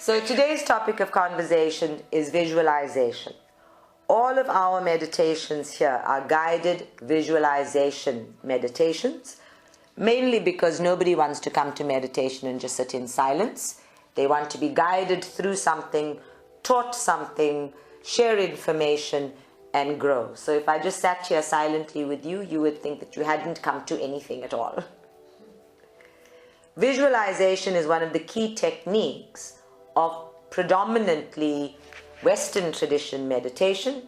So today's topic of conversation is visualization. All of our meditations here are guided visualization meditations, mainly because nobody wants to come to meditation and just sit in silence. They want to be guided through something, taught something, share information, and grow. So if I just sat here silently with you, you would think that you hadn't come to anything at all. Visualization is one of the key techniques of predominantly Western tradition meditation,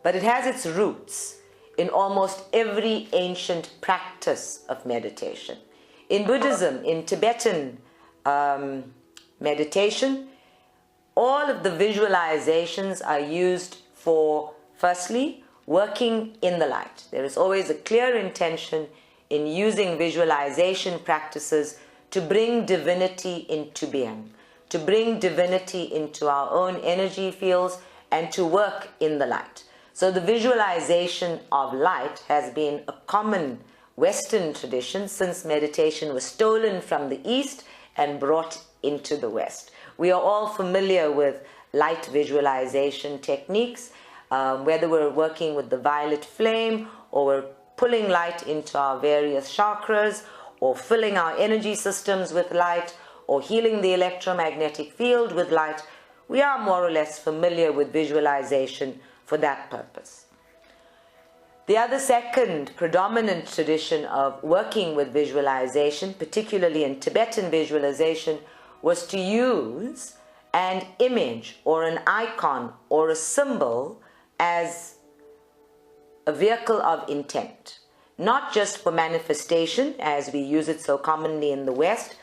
but it has its roots in almost every ancient practice of meditation. In Buddhism, in Tibetan meditation, all of the visualizations are used for, firstly, working in the light. There is always a clear intention in using visualization practices to bring divinity into being, to bring divinity into our own energy fields, and to work in the light. So the visualization of light has been a common Western tradition since meditation was stolen from the East and brought into the West. We are all familiar with light visualization techniques, whether we're working with the violet flame, or we're pulling light into our various chakras, or filling our energy systems with light, or healing the electromagnetic field with light. We are more or less familiar with visualization for that purpose. The other second predominant tradition of working with visualization, particularly in Tibetan visualization, was to use an image or an icon or a symbol as a vehicle of intent. Not just for manifestation, as we use it so commonly in the West,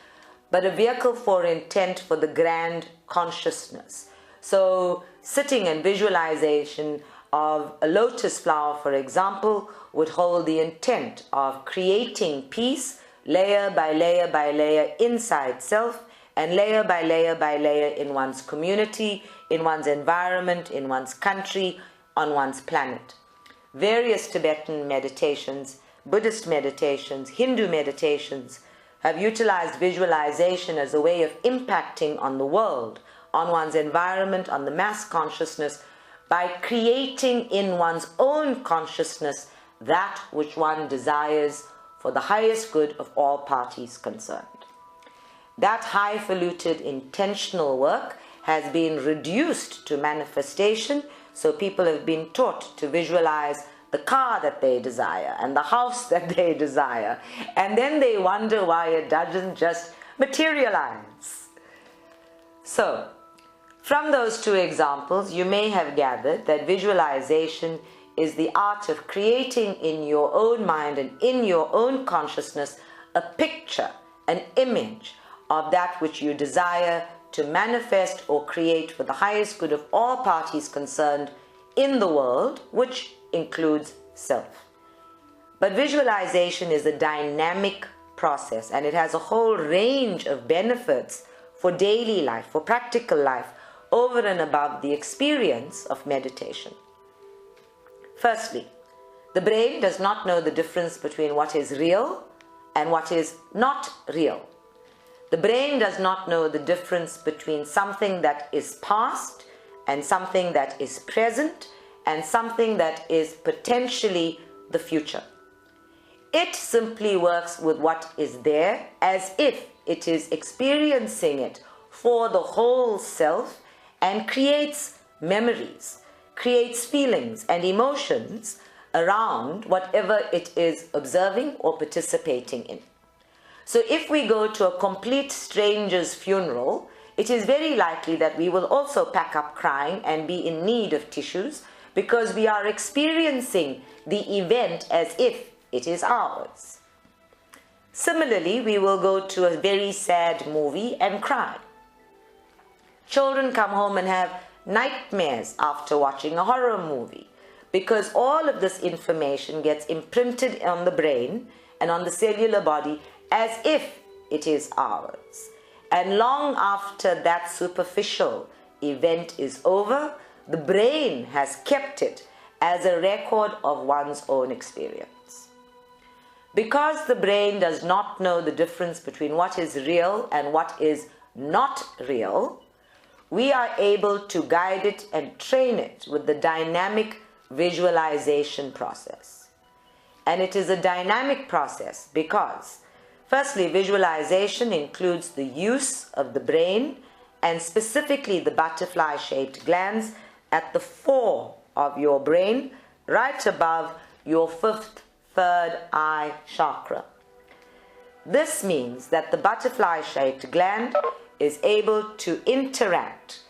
but a vehicle for intent for the grand consciousness. So sitting and visualization of a lotus flower, for example, would hold the intent of creating peace layer by layer by layer inside self, and layer by layer by layer in one's community, in one's environment, in one's country, on one's planet. Various Tibetan meditations, Buddhist meditations, Hindu meditations have utilized visualization as a way of impacting on the world, on one's environment, on the mass consciousness, by creating in one's own consciousness that which one desires for the highest good of all parties concerned. That highfalutin intentional work has been reduced to manifestation, so people have been taught to visualize the car that they desire and the house that they desire, and then they wonder why it doesn't just materialize. So, from those two examples, you may have gathered that visualization is the art of creating in your own mind and in your own consciousness a picture, an image of that which you desire to manifest or create for the highest good of all parties concerned in the world, which includes self. But visualization is a dynamic process, and it has a whole range of benefits for daily life, for practical life, over and above the experience of meditation. Firstly, the brain does not know the difference between what is real and what is not real. The brain does not know the difference between something that is past and something that is present and something that is potentially the future. It simply works with what is there as if it is experiencing it for the whole self, and creates memories, creates feelings and emotions around whatever it is observing or participating in. So if we go to a complete stranger's funeral, it is very likely that we will also pack up crying and be in need of tissues, because we are experiencing the event as if it is ours. Similarly, we will go to a very sad movie and cry. Children come home and have nightmares after watching a horror movie, because all of this information gets imprinted on the brain and on the cellular body as if it is ours. And long after that superficial event is over, the brain has kept it as a record of one's own experience. Because the brain does not know the difference between what is real and what is not real, we are able to guide it and train it with the dynamic visualization process. And it is a dynamic process because, firstly, visualization includes the use of the brain and specifically the butterfly-shaped glands at the fore of your brain, right above your fifth, third eye chakra. This means that the butterfly-shaped gland is able to interact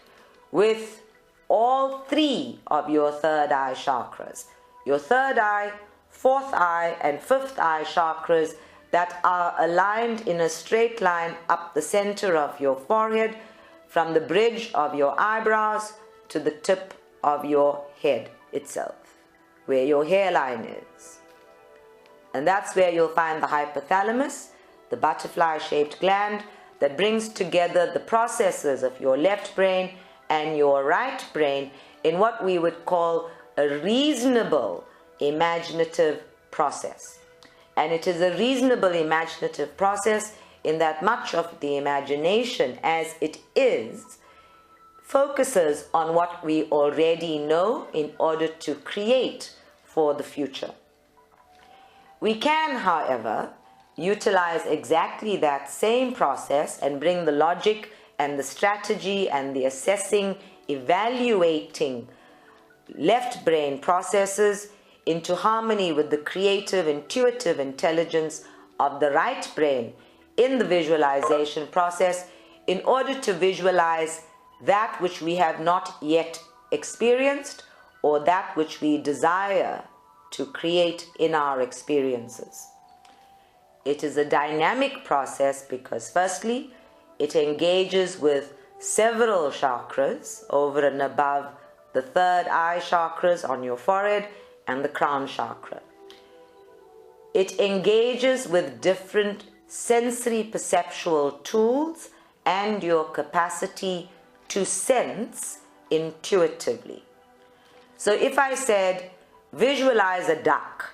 with all three of your third eye chakras. Your third eye, fourth eye, and fifth eye chakras that are aligned in a straight line up the center of your forehead, from the bridge of your eyebrows to the tip of your head itself, where your hairline is. And that's where you'll find the hypothalamus, the butterfly-shaped gland that brings together the processes of your left brain and your right brain in what we would call a reasonable imaginative process. And it is a reasonable imaginative process in that much of the imagination, as it is, focuses on what we already know in order to create for the future. We can, however, utilize exactly that same process and bring the logic and the strategy and the assessing, evaluating left brain processes into harmony with the creative, intuitive intelligence of the right brain in the visualization process in order to visualize that which we have not yet experienced or that which we desire to create in our experiences. It is a dynamic process because, firstly, it engages with several chakras over and above the third eye chakras on your forehead and the crown chakra. It engages with different sensory perceptual tools and your capacity to sense intuitively. So if I said, visualize a duck,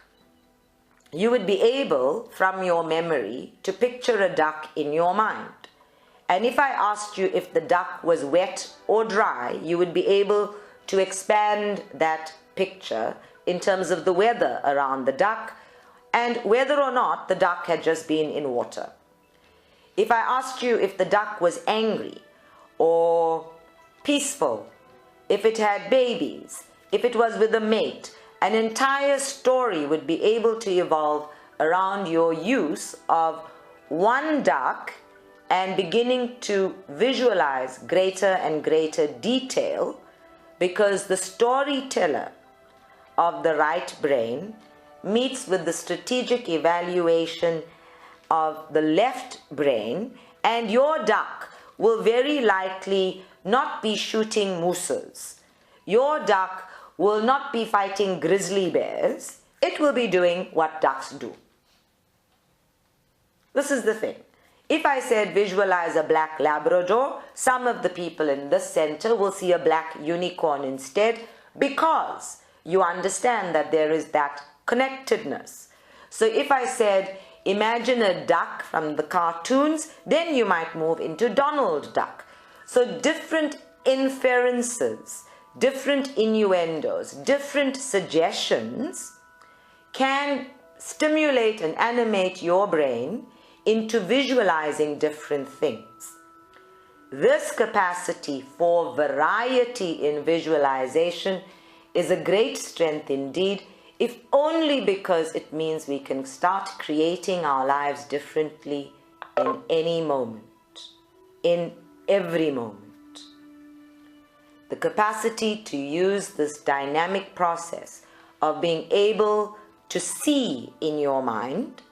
you would be able, from your memory, to picture a duck in your mind. And if I asked you if the duck was wet or dry, you would be able to expand that picture in terms of the weather around the duck and whether or not the duck had just been in water. If I asked you if the duck was angry or peaceful, if it had babies, if it was with a mate, an entire story would be able to evolve around your use of one duck and beginning to visualize greater and greater detail, because the storyteller of the right brain meets with the strategic evaluation of the left brain, and your duck will very likely not be shooting mooses. Your duck will not be fighting grizzly bears. It will be doing what ducks do. This is the thing. If I said visualize a black Labrador, some of the people in this center will see a black unicorn instead, because you understand that there is that connectedness. So if I said imagine a duck from the cartoons, then you might move into Donald Duck. So different inferences, different innuendos, different suggestions can stimulate and animate your brain into visualizing different things. This capacity for variety in visualization is a great strength indeed, if only because it means we can start creating our lives differently in any moment, in every moment. The capacity to use this dynamic process of being able to see in your mind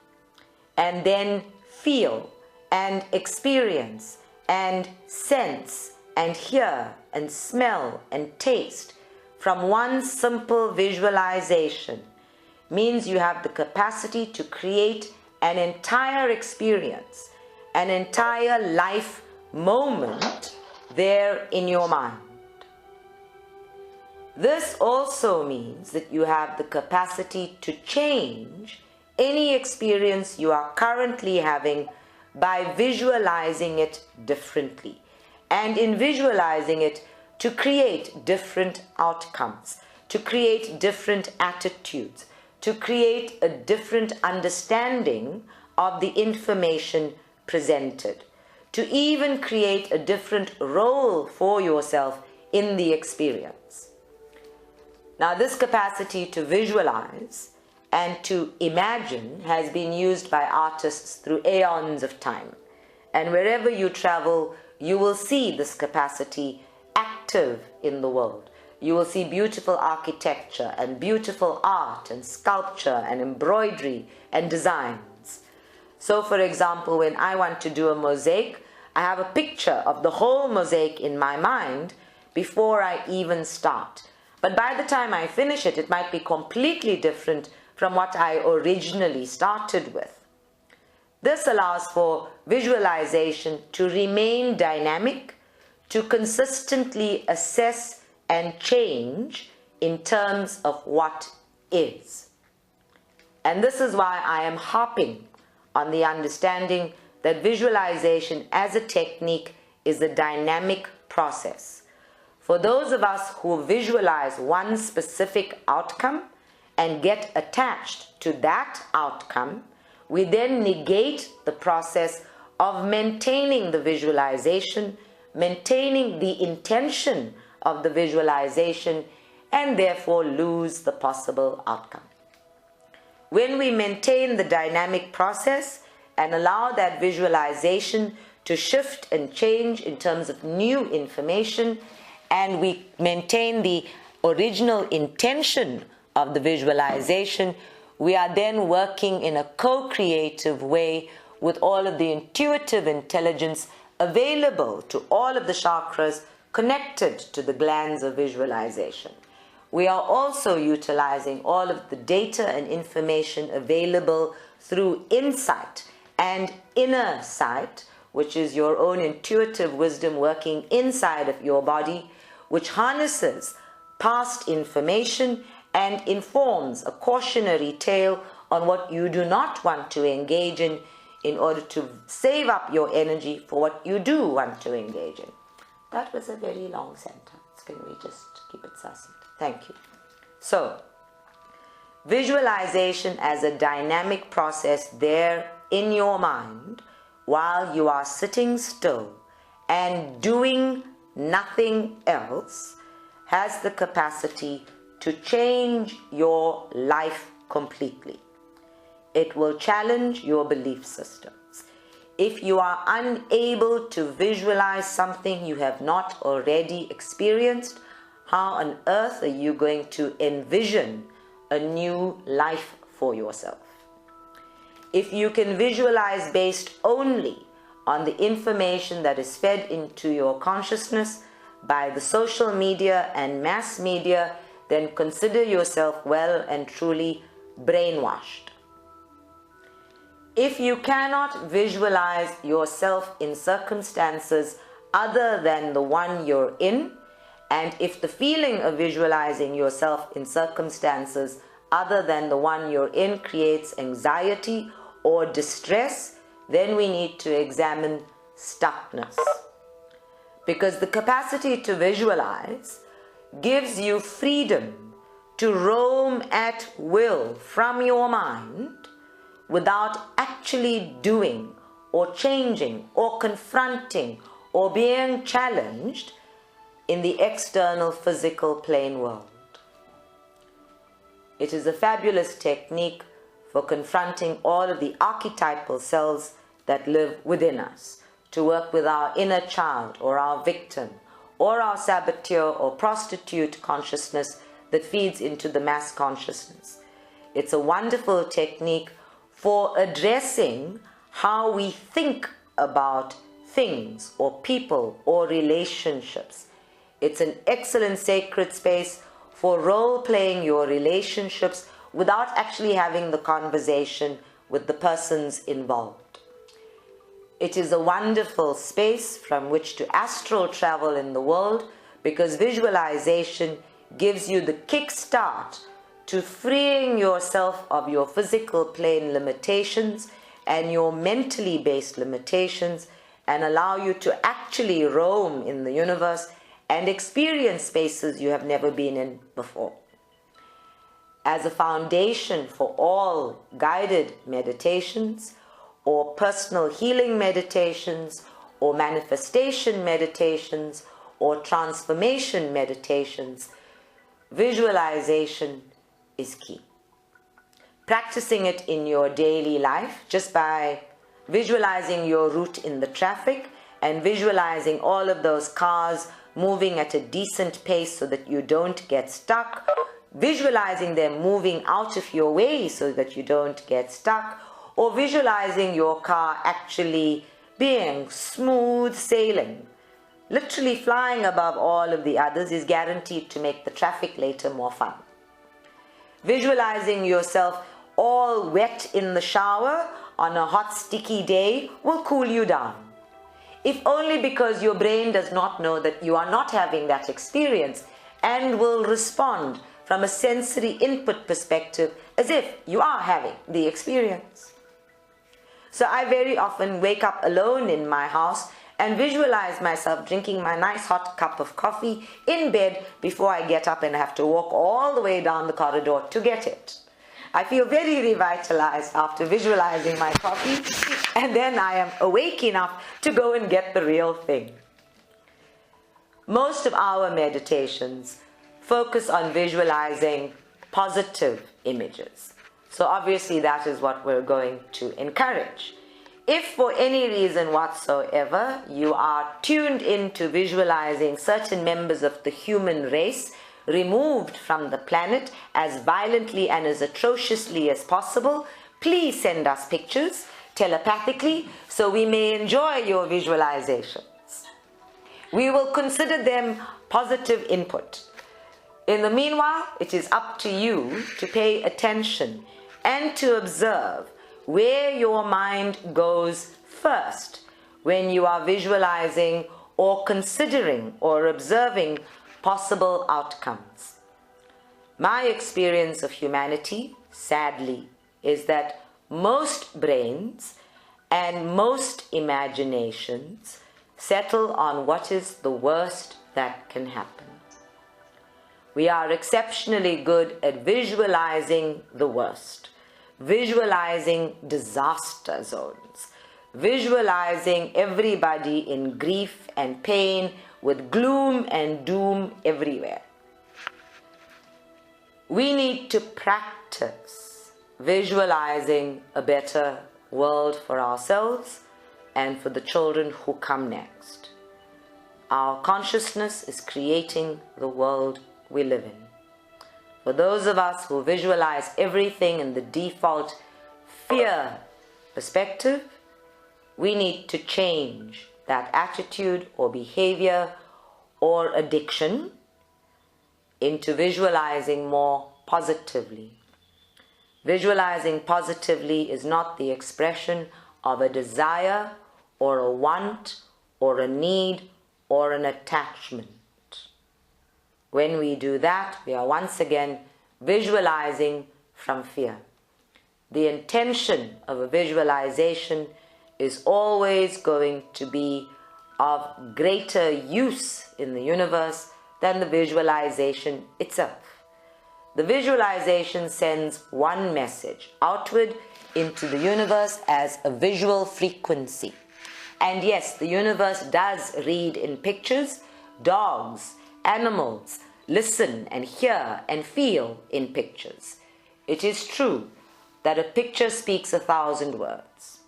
and then feel and experience and sense and hear and smell and taste from one simple visualization means you have the capacity to create an entire experience, an entire life moment there in your mind. This also means that you have the capacity to change any experience you are currently having by visualizing it differently. and in visualizing it, to create different outcomes, to create different attitudes, to create a different understanding of the information presented, to even create a different role for yourself in the experience. Now, this capacity to visualize and to imagine has been used by artists through aeons of time. And wherever you travel, you will see this capacity active in the world. You will see beautiful architecture and beautiful art and sculpture and embroidery and designs. So, for example, when I want to do a mosaic, I have a picture of the whole mosaic in my mind before I even start. But by the time I finish it, it might be completely different from what I originally started with. This allows for visualization to remain dynamic, to consistently assess and change in terms of what is. And this is why I am harping on the understanding that visualization as a technique is a dynamic process. For those of us who visualize one specific outcome and get attached to that outcome, we then negate the process of maintaining the visualization, maintaining the intention of the visualization, and therefore lose the possible outcome. When we maintain the dynamic process and allow that visualization to shift and change in terms of new information, and we maintain the original intention of the visualization, we are then working in a co-creative way with all of the intuitive intelligence available to all of the chakras connected to the glands of visualization. We are also utilizing all of the data and information available through insight and inner sight, which is your own intuitive wisdom working inside of your body, which harnesses past information and informs a cautionary tale on what you do not want to engage in order to save up your energy for what you do want to engage in. That was a very long sentence. Can we just keep it succinct? Thank you. So, visualization as a dynamic process there in your mind while you are sitting still and doing nothing else has the capacity to change your life completely. It will challenge your belief systems. If you are unable to visualize something you have not already experienced, how on earth are you going to envision a new life for yourself? If you can visualize based only on the information that is fed into your consciousness by the social media and mass media, then consider yourself well and truly brainwashed. If you cannot visualize yourself in circumstances other than the one you're in, and if the feeling of visualizing yourself in circumstances other than the one you're in creates anxiety or distress, then we need to examine stuckness. Because the capacity to visualize gives you freedom to roam at will from your mind without actually doing or changing or confronting or being challenged in the external physical plane world. It is a fabulous technique for confronting all of the archetypal selves that live within us, to work with our inner child or our victim or our saboteur or prostitute consciousness that feeds into the mass consciousness. It's a wonderful technique for addressing how we think about things or people or relationships. It's an excellent sacred space for role-playing your relationships without actually having the conversation with the persons involved. It is a wonderful space from which to astral travel in the world, because visualization gives you the kickstart to freeing yourself of your physical plane limitations and your mentally based limitations, and allow you to actually roam in the universe and experience spaces you have never been in before. As a foundation for all guided meditations or personal healing meditations or manifestation meditations or transformation meditations, visualization is key. Practicing it in your daily life just by visualizing your route in the traffic and visualizing all of those cars moving at a decent pace so that you don't get stuck, visualizing them moving out of your way so that you don't get stuck, or visualizing your car actually being smooth sailing, literally flying above all of the others, is guaranteed to make the traffic later more fun. Visualizing yourself all wet in the shower on a hot sticky day will cool you down, if only because your brain does not know that you are not having that experience and will respond from a sensory input perspective as if you are having the experience. So I very often wake up alone in my house and visualize myself drinking my nice hot cup of coffee in bed before I get up and have to walk all the way down the corridor to get it. I feel very revitalized after visualizing my coffee, and then I am awake enough to go and get the real thing. Most of our meditations focus on visualizing positive images. So obviously that is what we're going to encourage. If for any reason whatsoever you are tuned into visualizing certain members of the human race removed from the planet as violently and as atrociously as possible, please send us pictures telepathically so we may enjoy your visualizations. We will consider them positive input. In the meanwhile, it is up to you to pay attention and to observe where your mind goes first when you are visualizing or considering or observing possible outcomes. My experience of humanity, sadly, is that most brains and most imaginations settle on what is the worst that can happen. We are exceptionally good at visualizing the worst, visualizing disaster zones, visualizing everybody in grief and pain with gloom and doom everywhere. We need to practice visualizing a better world for ourselves and for the children who come next. Our consciousness is creating the world we live in. For those of us who visualize everything in the default fear perspective, we need to change that attitude or behavior or addiction into visualizing more positively. Visualizing positively is not the expression of a desire or a want or a need or an attachment. When we do that, we are once again visualizing from fear. The intention of a visualization is always going to be of greater use in the universe than the visualization itself. The visualization sends one message outward into the universe as a visual frequency. And yes, the universe does read in pictures. Dogs, animals listen and hear and feel in pictures. It is true that a picture speaks 1,000 words.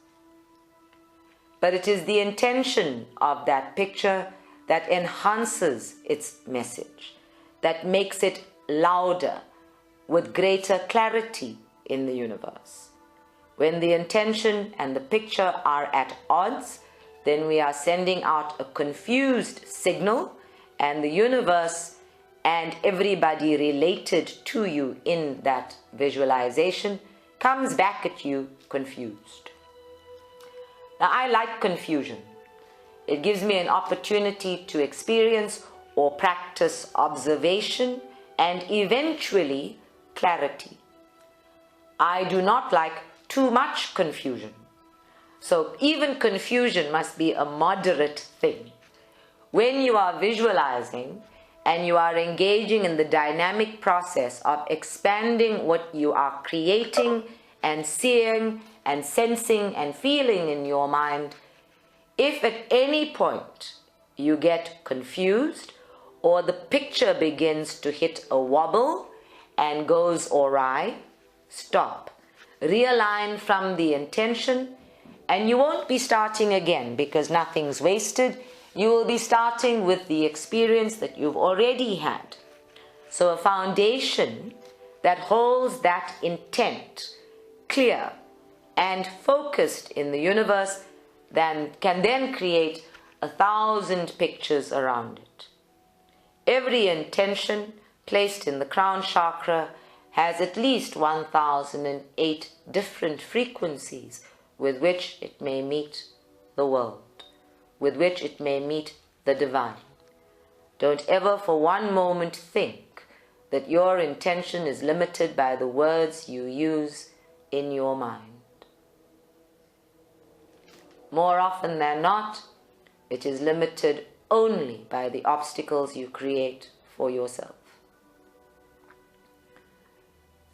But it is the intention of that picture that enhances its message, that makes it louder, with greater clarity in the universe. When the intention and the picture are at odds, then we are sending out a confused signal, and the universe and everybody related to you in that visualization comes back at you confused. Now, I like confusion. It gives me an opportunity to experience or practice observation and eventually clarity. I do not like too much confusion. So even confusion must be a moderate thing. When you are visualizing and you are engaging in the dynamic process of expanding what you are creating and seeing and sensing and feeling in your mind, if at any point you get confused or the picture begins to hit a wobble and goes awry, stop. Realign from the intention, and you won't be starting again because nothing's wasted. You will be starting with the experience that you've already had. So a foundation that holds that intent clear and focused in the universe can then create 1,000 pictures around it. Every intention placed in the crown chakra has at least 1,008 different frequencies with which it may meet the world, with which it may meet the divine. Don't ever for one moment think that your intention is limited by the words you use in your mind. More often than not, it is limited only by the obstacles you create for yourself.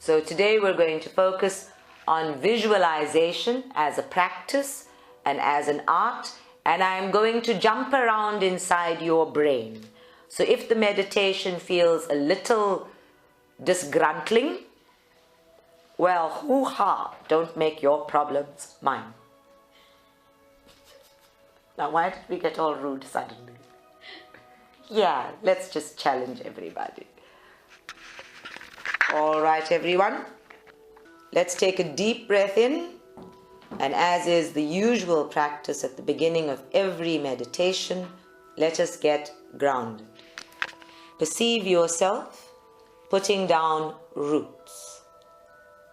So today we're going to focus on visualization as a practice and as an art, and I'm going to jump around inside your brain. So if the meditation feels a little disgruntling, well, hoo-ha, don't make your problems mine. Now, why did we get all rude suddenly? Yeah, let's just challenge everybody. All right, everyone. Let's take a deep breath in. And as is the usual practice at the beginning of every meditation, let us get grounded. Perceive yourself putting down roots.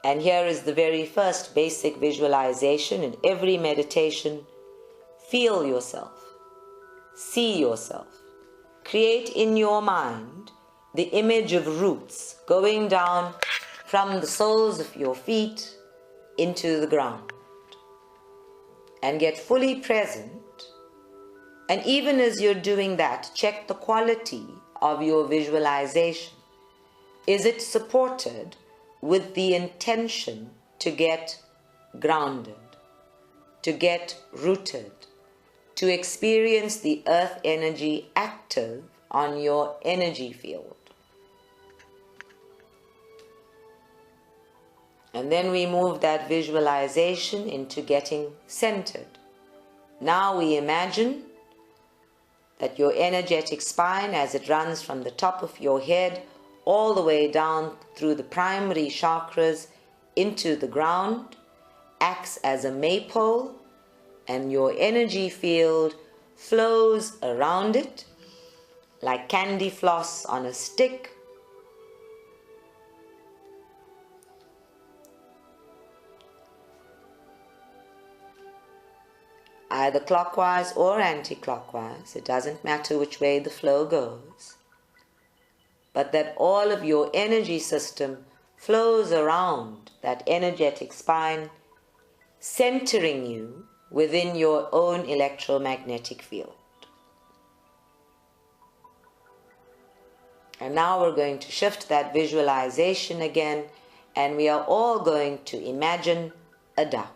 And here is the very first basic visualization in every meditation. Feel yourself, see yourself, create in your mind the image of roots going down from the soles of your feet into the ground. And get fully present, and even as you're doing that, check the quality of your visualization. Is it supported with the intention to get grounded, to get rooted, to experience the earth energy active on your energy field? And then we move that visualization into getting centered. Now we imagine that your energetic spine, as it runs from the top of your head all the way down through the primary chakras into the ground, acts as a maypole, and your energy field flows around it like candy floss on a stick. Either clockwise or anti-clockwise, it doesn't matter which way the flow goes, but that all of your energy system flows around that energetic spine, centering you within your own electromagnetic field. And now we're going to shift that visualization again, and we are all going to imagine a duck.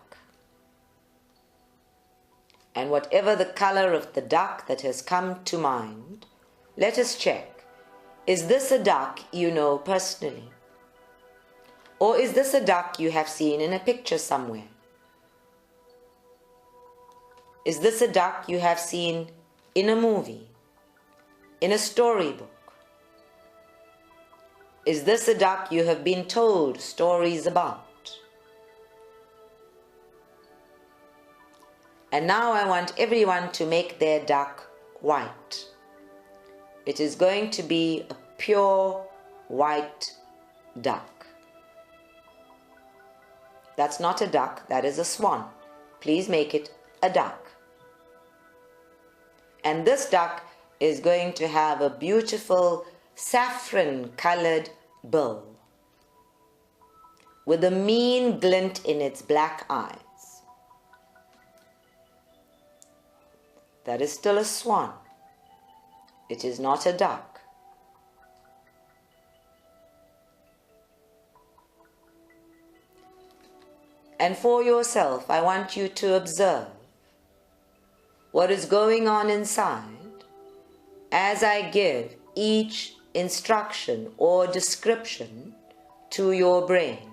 And whatever the color of the duck that has come to mind, let us check. Is this a duck you know personally? Or is this a duck you have seen in a picture somewhere? Is this a duck you have seen in a movie, in a storybook? Is this a duck you have been told stories about? And now I want everyone to make their duck white. It is going to be a pure white duck. That's not a duck, that is a swan. Please make it a duck. And this duck is going to have a beautiful saffron-colored bill with a mean glint in its black eyes. That is still a swan. It is not a duck. And for yourself, I want you to observe what is going on inside as I give each instruction or description to your brain.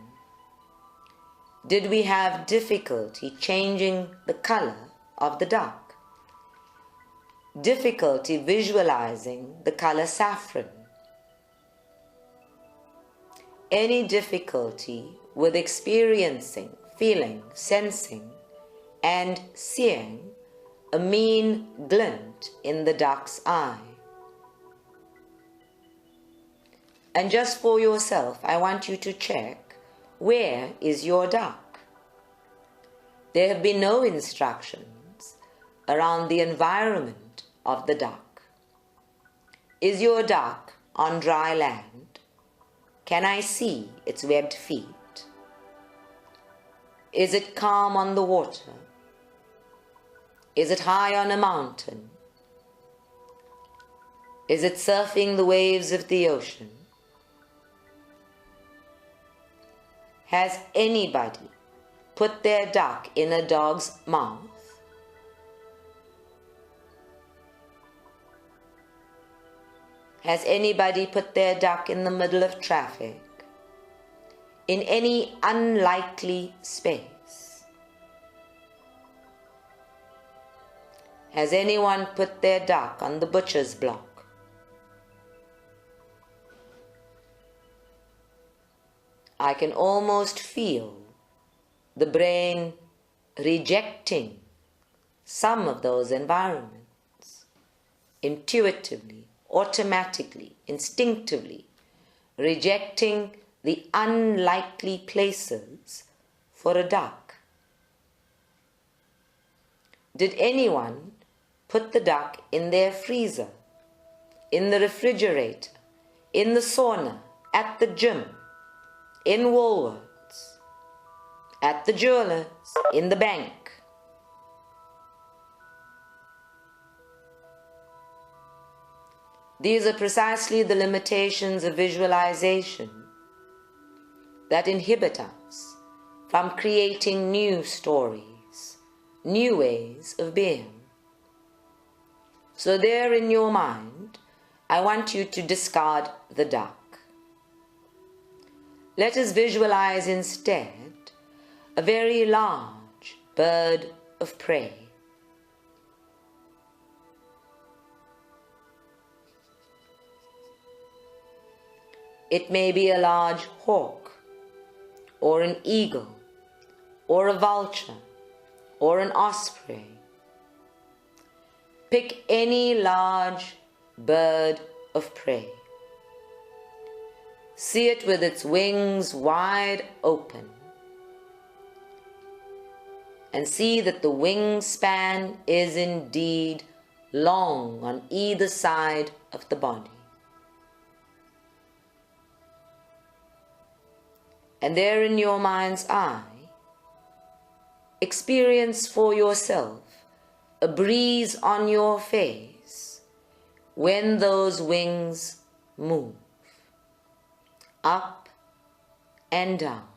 Did we have difficulty changing the color of the duck? Difficulty visualizing the color saffron? Any difficulty with experiencing, feeling, sensing, and seeing a mean glint in the duck's eye? And just for yourself, I want you to check, where is your duck? There have been no instructions around the environment of the duck. Is your duck on dry land? Can I see its webbed feet? Is it calm on the water? Is it high on a mountain? Is it surfing the waves of the ocean? Has anybody put their duck in a dog's mouth? Has anybody put their duck in the middle of traffic? In any unlikely space? Has anyone put their duck on the butcher's block? I can almost feel the brain rejecting some of those environments intuitively, automatically, instinctively, rejecting the unlikely places for a duck. Did anyone put the duck in their freezer, in the refrigerator, in the sauna, at the gym, in Woolworths, at the jewelers, in the bank? These are precisely the limitations of visualization that inhibit us from creating new stories, new ways of being. So there in your mind, I want you to discard the duck. Let us visualize instead a very large bird of prey. It may be a large hawk, or an eagle, or a vulture, or an osprey. Pick any large bird of prey. See it with its wings wide open, and see that the wingspan is indeed long on either side of the body. And there in your mind's eye, experience for yourself a breeze on your face when those wings move. Up and down,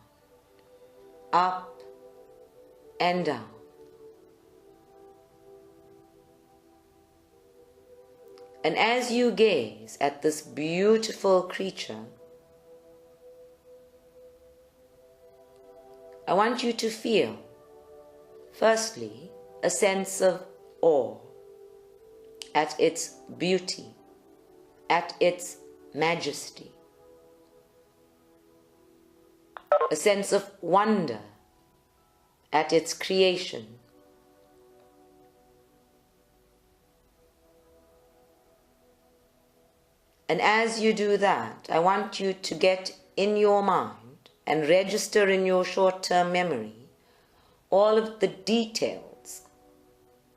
up and down. And as you gaze at this beautiful creature, I want you to feel, firstly, a sense of awe at its beauty, at its majesty. A sense of wonder at its creation. And as you do that, I want you to get in your mind and register in your short-term memory all of the details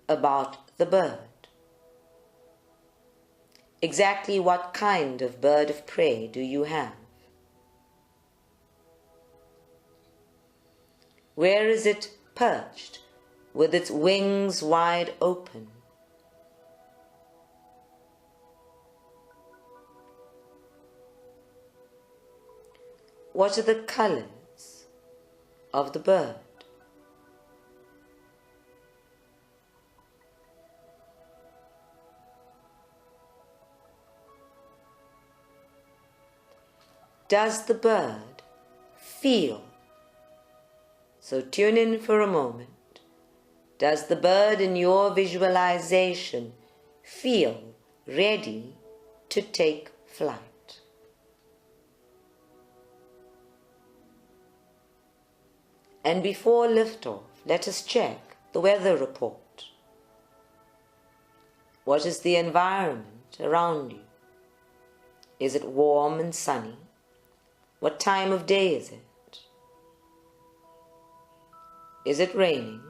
about the bird. Exactly what kind of bird of prey do you have? Where is it perched with its wings wide open? What are the colors of the bird? Does the bird feel? So tune in for a moment. Does the bird in your visualization feel ready to take flight? And before liftoff, let us check the weather report. What is the environment around you? Is it warm and sunny? What time of day is it? Is it raining?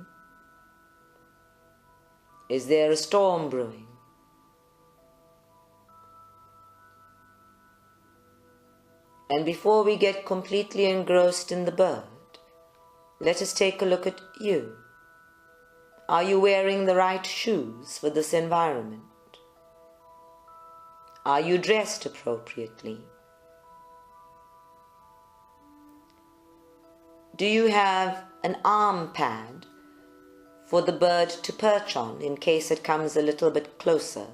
Is there a storm brewing? And before we get completely engrossed in the bird, let us take a look at you. Are you wearing the right shoes for this environment? Are you dressed appropriately? Do you have an arm pad for the bird to perch on in case it comes a little bit closer?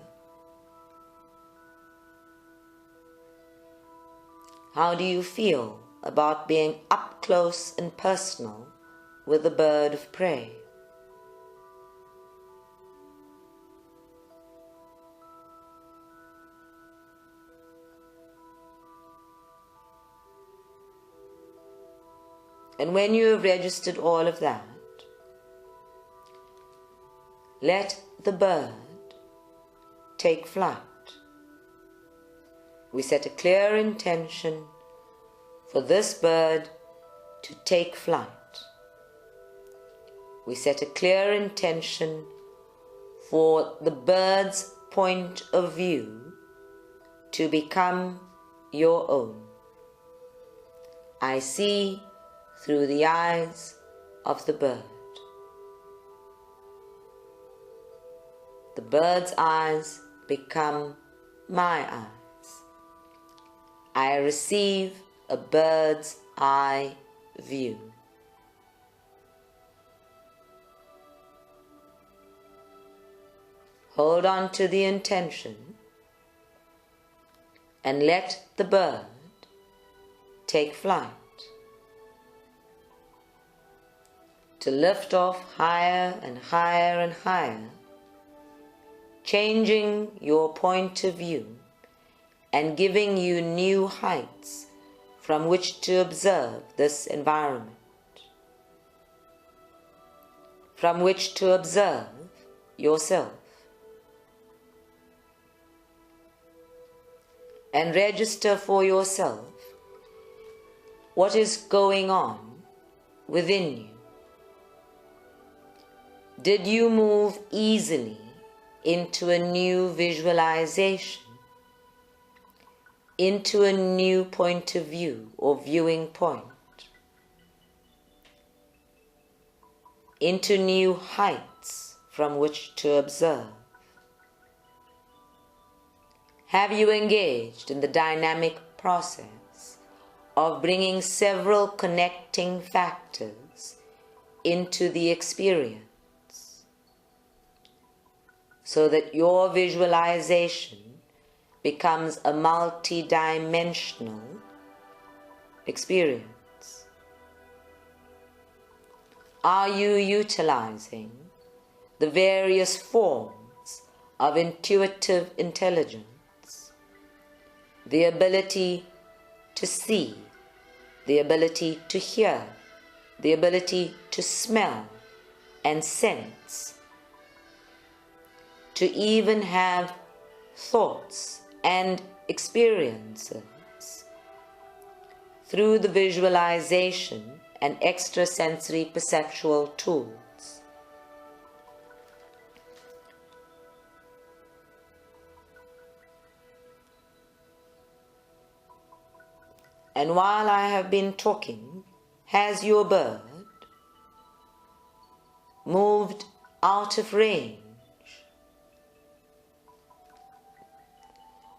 How do you feel about being up close and personal with the bird of prey? And when you have registered all of that, let the bird take flight. We set a clear intention for this bird to take flight. We set a clear intention for the bird's point of view to become your own. I see through the eyes of the bird. The bird's eyes become my eyes. I receive a bird's eye view. Hold on to the intention and let the bird take flight. To lift off higher and higher and higher, changing your point of view and giving you new heights from which to observe this environment, from which to observe yourself, and register for yourself what is going on within you. Did you move easily into a new visualization, into a new point of view or viewing point, into new heights from which to observe? Have you engaged in the dynamic process of bringing several connecting factors into the experience, so that your visualization becomes a multi-dimensional experience? Are you utilizing the various forms of intuitive intelligence, the ability to see, the ability to hear, the ability to smell and sense, to even have thoughts and experiences through the visualization and extrasensory perceptual tools? And while I have been talking, has your bird moved out of range?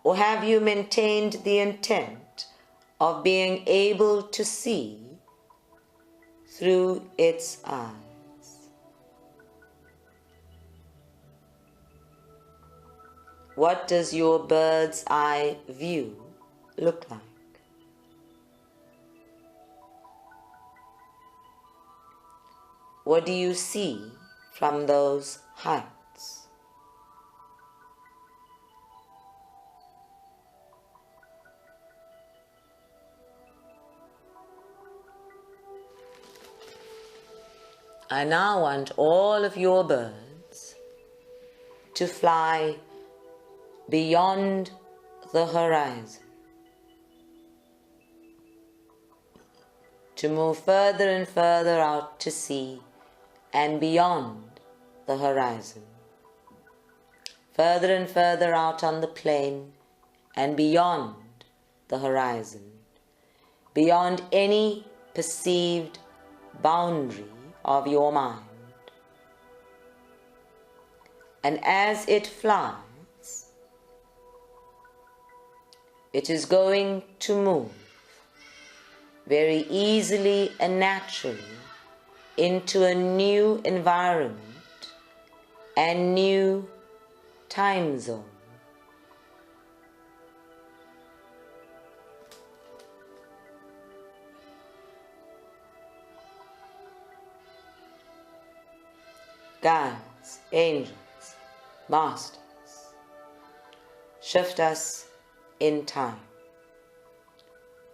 Or have you maintained the intent of being able to see through its eyes. What does your bird's eye view look like? What do you see from those heights? I now want all of your birds to fly beyond the horizon, to move further and further out to sea and beyond the horizon, further and further out on the plain and beyond the horizon, beyond any perceived boundary of your mind. And as it flies, it is going to move very easily and naturally into a new environment and new time zone. Guides, angels, masters, shift us in time.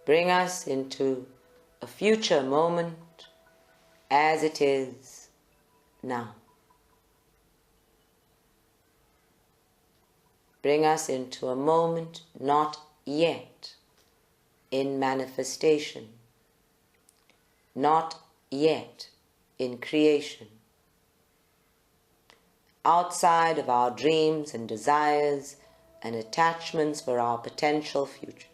Bring us into a future moment as it is now. Bring us into a moment not yet in manifestation, not yet in creation, outside of our dreams and desires and attachments for our potential futures.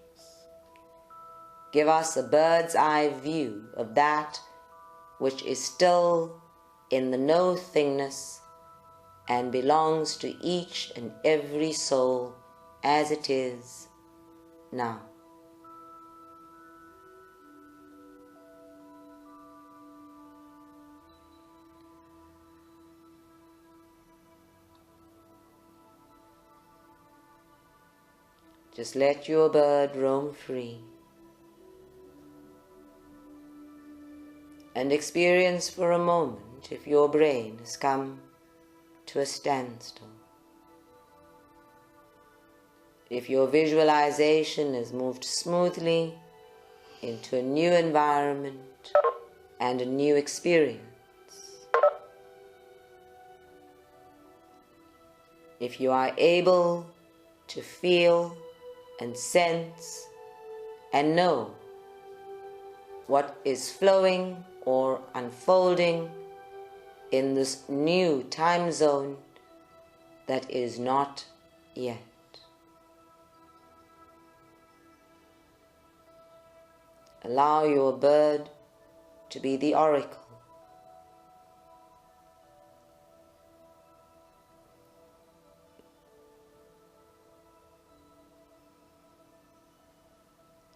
Give us a bird's eye view of that which is still in the no-thingness and belongs to each and every soul as it is now. Just let your bird roam free and experience for a moment if your brain has come to a standstill, if your visualization has moved smoothly into a new environment and a new experience, if you are able to feel and sense and know what is flowing or unfolding in this new time zone that is not yet. Allow your bird to be the oracle.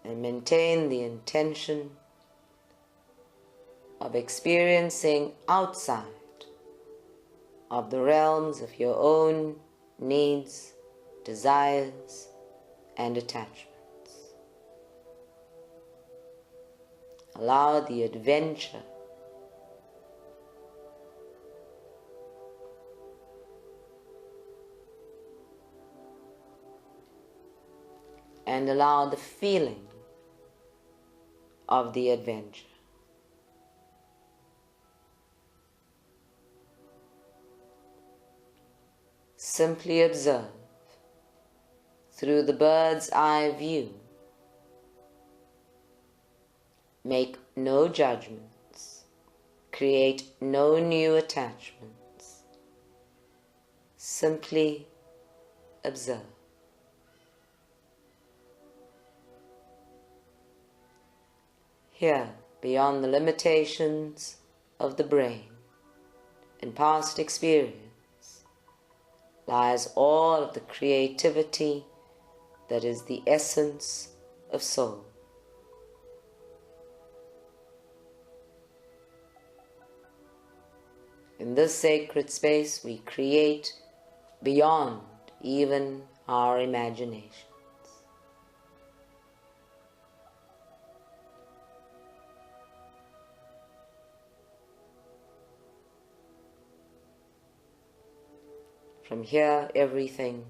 And maintain the intention of experiencing outside of the realms of your own needs, desires, and attachments. Allow the adventure and allow the feeling of the adventure. Simply observe through the bird's eye view. Make no judgments. Create no new attachments. Simply observe. Here, beyond the limitations of the brain and past experience, lies all of the creativity that is the essence of soul. In this sacred space, we create beyond even our imaginations. From here, everything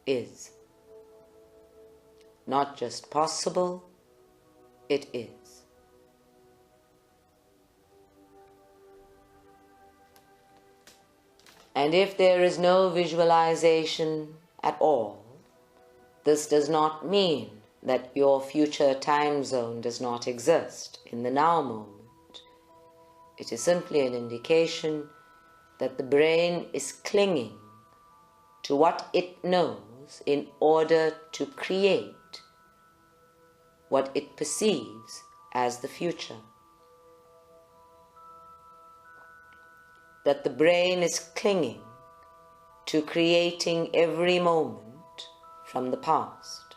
is. Not just possible, it is. And if there is no visualization at all, this does not mean that your future time zone does not exist in the now moment. It is simply an indication that the brain is clinging to what it knows in order to create what it perceives as the future. That the brain is clinging to creating every moment from the past.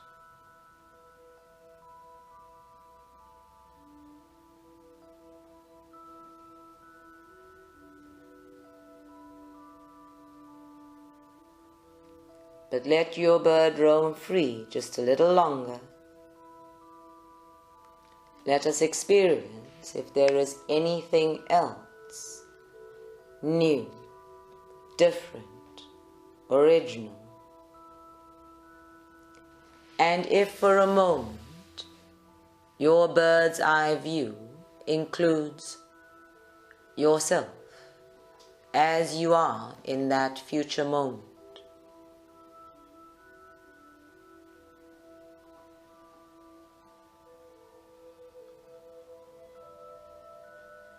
But let your bird roam free just a little longer. Let us experience if there is anything else, new, different, original. And if for a moment your bird's eye view includes yourself as you are in that future moment,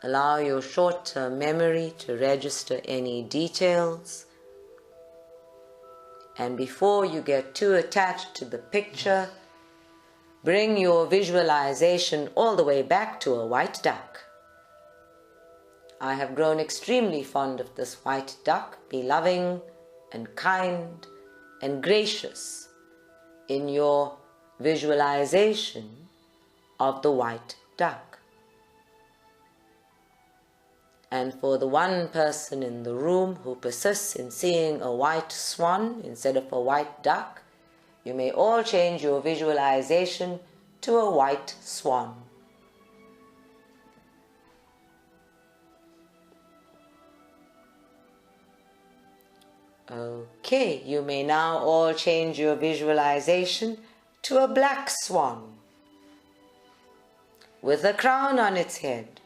allow your short-term memory to register any details, and before you get too attached to the picture, bring your visualization all the way back to a white duck. I have grown extremely fond of this white duck. Be loving and kind and gracious in your visualization of the white duck. And for the one person in the room who persists in seeing a white swan instead of a white duck, you may all change your visualization to a white swan. Okay, you may now all change your visualization to a black swan with a crown on its head.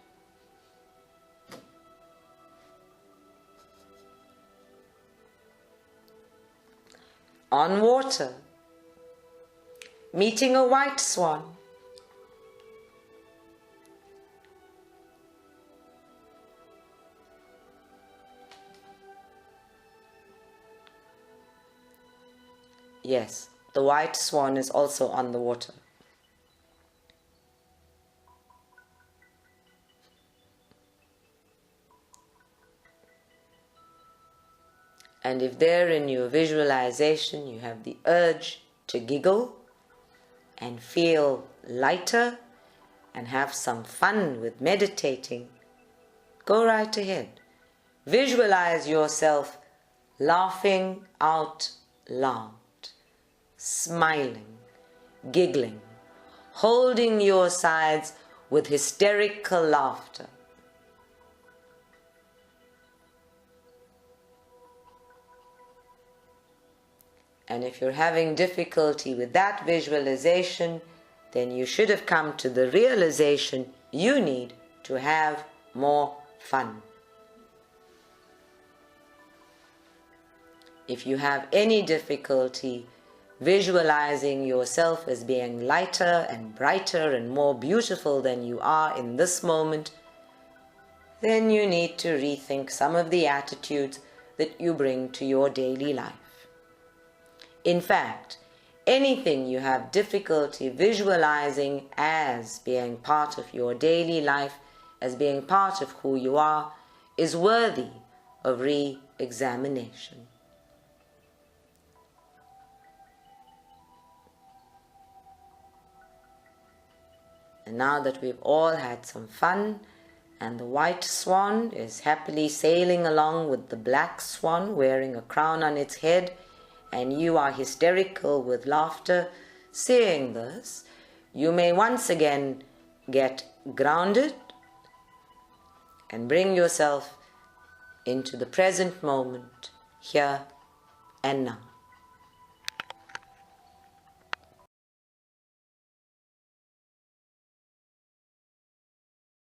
On water, meeting a white swan. Yes, the white swan is also on the water. And if there in your visualization you have the urge to giggle and feel lighter and have some fun with meditating, go right ahead. Visualize yourself laughing out loud, smiling, giggling, holding your sides with hysterical laughter. And if you're having difficulty with that visualization, then you should have come to the realization you need to have more fun. If you have any difficulty visualizing yourself as being lighter and brighter and more beautiful than you are in this moment, then you need to rethink some of the attitudes that you bring to your daily life. In fact, anything you have difficulty visualizing as being part of your daily life, as being part of who you are, is worthy of re-examination. And now that we've all had some fun, and the white swan is happily sailing along with the black swan wearing a crown on its head, and you are hysterical with laughter seeing this, you may once again get grounded and bring yourself into the present moment, here and now.